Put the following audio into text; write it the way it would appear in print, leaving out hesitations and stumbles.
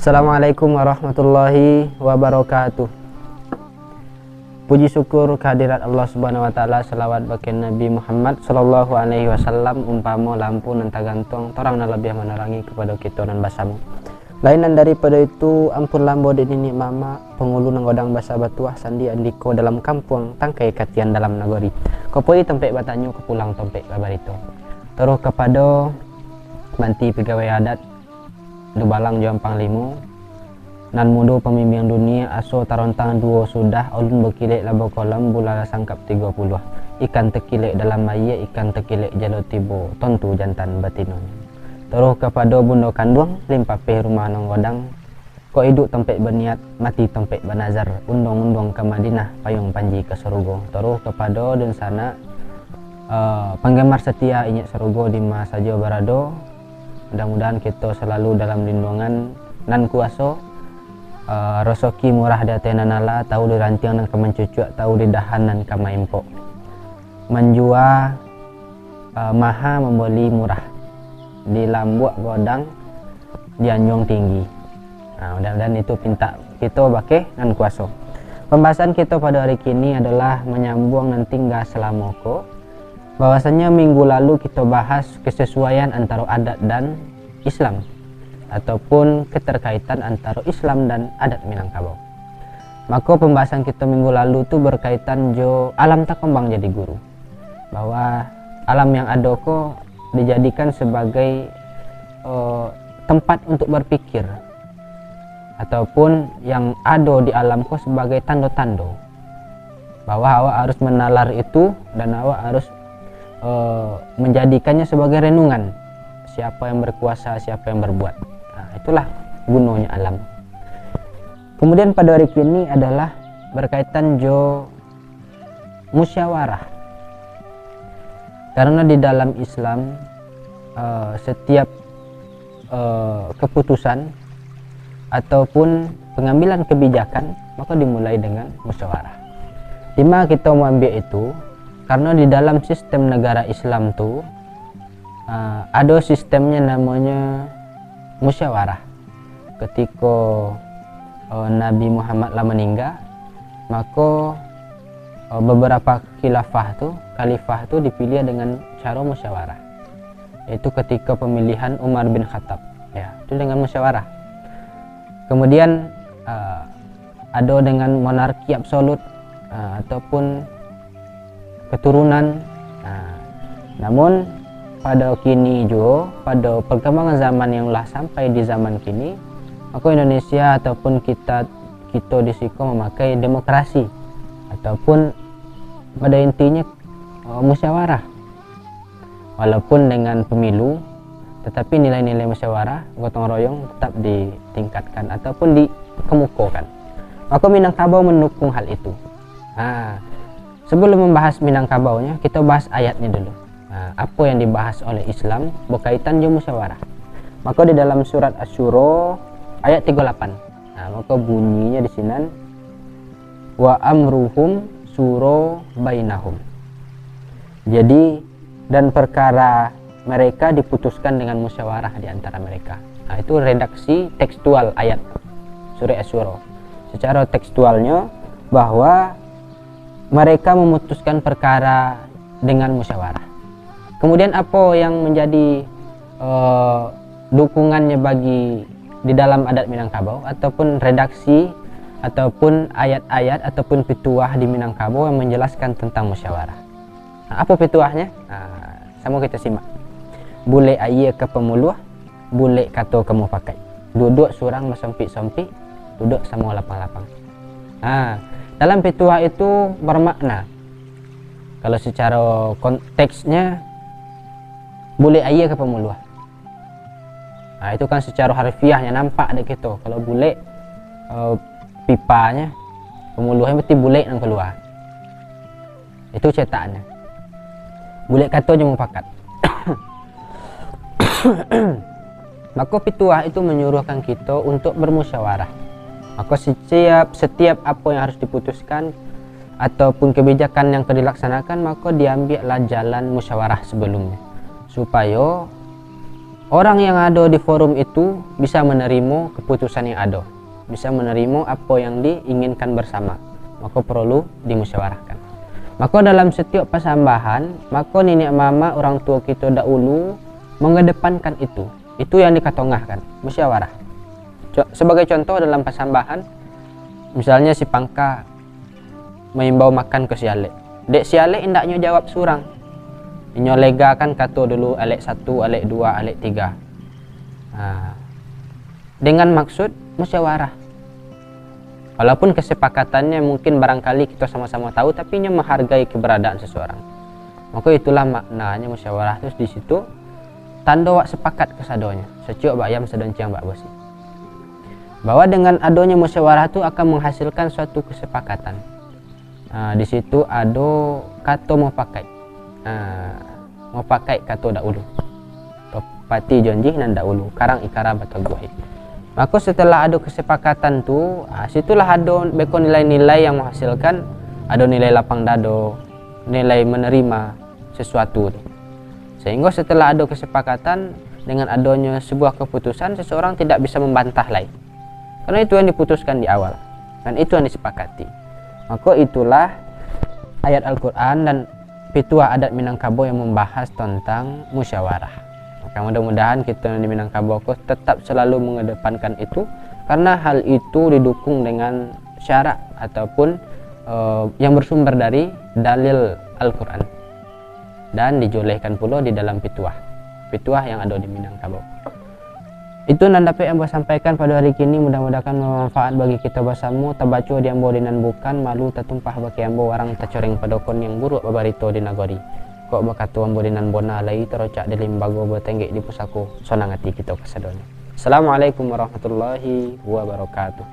Assalamualaikum warahmatullahi wabarakatuh. Puji syukur kehadirat Allah Subhanahu wa taala, selawat bagi Nabi Muhammad sallallahu alaihi wasallam. Umpama lampu nan tagantung torang na lebih menerangi kepada kita nan basamu. Lainan daripada itu ampun lambo ini mama pengulu nang godang basa batuah sandi andiko dalam kampung tangkai katian dalam nagori. Kopoi tempe batanyo kepulang tempe kabarito. Terus kepada manti pegawai adat Dubalang Jom Panglimu nan mudo pemimpin dunia aso tarontang duo sudah ulun berkilek labo kolam bulala sangkap 30 ikan tekilek dalam maya ikan tekilek jalo tibo tontu jantan batinon. Terus kepada bundo kandung limpapeh rumah nang godang ko hidup tempe berniat mati tempe banazar undong-undong ke Madinah payung panji ke Serugo. Terus kepada dan sana penggemar setia inyak Serugo di masa saja barado. Mudah-mudahan kita selalu dalam lindungan nan kuaso, rosoki murah di atena nala, tahu di rantiang nan kemencucuk, tahu di dahan nan kamaimpo. Menjua maha membeli murah di lambuak godang di anjong tinggi. Nah, mudah-mudahan itu pinta kita bake nan kuaso. Pembahasan kita pada hari ini adalah menyambung nanti nggak selamoko. Bahwasanya minggu lalu kita bahas kesesuaian antara adat dan Islam ataupun keterkaitan antara Islam dan adat Minangkabau. Maka pembahasan kita minggu lalu itu berkaitan jo alam tak kembang jadi guru. Bahwa alam yang ada kok dijadikan sebagai tempat untuk berpikir ataupun yang ada di alam kok sebagai tando-tando bahwa awak harus menalar itu dan awak harus menjadikannya sebagai renungan siapa yang berkuasa, siapa yang berbuat. Nah, itulah gunanya alam. Kemudian pada hari ini adalah berkaitan jo musyawarah. Karena di dalam Islam setiap keputusan ataupun pengambilan kebijakan maka dimulai dengan musyawarah. Dimana kita mau ambil itu karena di dalam sistem negara Islam tuh ada sistemnya namanya musyawarah. Ketika Nabi Muhammad lah meninggal, maka beberapa khalifah tuh dipilih dengan cara musyawarah. Yaitu ketika pemilihan Umar bin Khattab, ya itu dengan musyawarah. Kemudian ada dengan monarki absolut ataupun keturunan. Namun pada kini juga pada perkembangan zaman yang lah sampai di zaman kini maka Indonesia ataupun kita di siko memakai demokrasi ataupun pada intinya musyawarah walaupun dengan pemilu tetapi nilai-nilai musyawarah gotong royong tetap ditingkatkan ataupun dikemukakan. Maka Minangkabau mendukung hal itu. Sebelum membahas Minangkabaunya, kita bahas ayatnya dulu. Nah, apa yang dibahas oleh Islam berkaitan dengan musyawarah. Maka di dalam surat Asy-Syura ayat 38. Nah, maka bunyinya di sini wa amruhum syura bainahum. Jadi dan perkara mereka diputuskan dengan musyawarah di antara mereka. Nah, itu redaksi tekstual ayat surat Asy-Syura. Secara tekstualnya bahwa mereka memutuskan perkara dengan musyawarah. Kemudian apa yang menjadi dukungannya bagi di dalam adat Minangkabau ataupun redaksi ataupun ayat-ayat ataupun pituah di Minangkabau yang menjelaskan tentang musyawarah. Nah, apa pituahnya? Sama kita simak. Bule ayah ke pemuluh, bule kato kamu pakai. Duduk surang mesempik-sempik, duduk sama lapang-lapang. Dalam pituah itu bermakna kalau secara konteksnya bule ayah ke pemuluh. Itu kan secara harfiahnya nampak deh gitu. Kalau bule pipanya pemuluhnya berarti bule yang keluar. Itu cetaknya. Bule kato jemu pakat. Maka pituah itu menyuruhkan kita untuk bermusyawarah. Maka setiap apa yang harus diputuskan ataupun kebijakan yang dilaksanakan maka diambillah jalan musyawarah sebelumnya supaya orang yang ada di forum itu bisa menerima keputusan yang ada, bisa menerima apa yang diinginkan bersama, maka perlu dimusyawarahkan. Maka dalam setiap persambahan, maka nenek mama orang tua kita dahulu mengedepankan itu yang dikatongahkan, musyawarah. Sebagai contoh dalam persambahan, misalnya si Pangka mengimbau makan ke si Alek, dek si Alek indaknya jawab surang, inyo lega kan kata dulu Alek 1, Alek 2, Alek 3. Dengan maksud musyawarah. Walaupun kesepakatannya mungkin barangkali kita sama-sama tahu, tapi inyo menghargai keberadaan seseorang. Maka itulah maknanya musyawarah. Terus di situ tanda wak sepakat kesadonya, seciok bak yam sedoncang bak besi. Bahwa dengan adanya musyawarah itu akan menghasilkan suatu kesepakatan. Di situ ada kata mau pakai kata dahulu, topati jonji nan dahulu karang ikara bataguhi. Maka setelah ada kesepakatan tu, situlah ada beko nilai-nilai yang menghasilkan, ada nilai lapang dado, nilai menerima sesuatu. Sehingga setelah ada kesepakatan, dengan adanya sebuah keputusan, seseorang tidak bisa membantah lain, karena itu yang diputuskan di awal dan itu yang disepakati. Maka itulah ayat Al-Quran dan Pituah Adat Minangkabau yang membahas tentang musyawarah. Maka mudah-mudahan kita di Minangkabau tetap selalu mengedepankan itu, karena hal itu didukung dengan syarat ataupun yang bersumber dari dalil Al-Quran dan dijolehkan pula di dalam Pituah yang ada di Minangkabau. Itu nan dapat yang saya sampaikan pada hari ini, mudah-mudahan bermanfaat bagi kita bersama. Tabaco di ambo dinan bukan malu tertumpah bagi ambo warang tercoreng padokon yang buruk babarito di nagori. Kok bakatu ambo dinan bona lai terocak di limbago bertenggek di pusako sonang hati kita kesadonya. Assalamualaikum warahmatullahi wabarakatuh.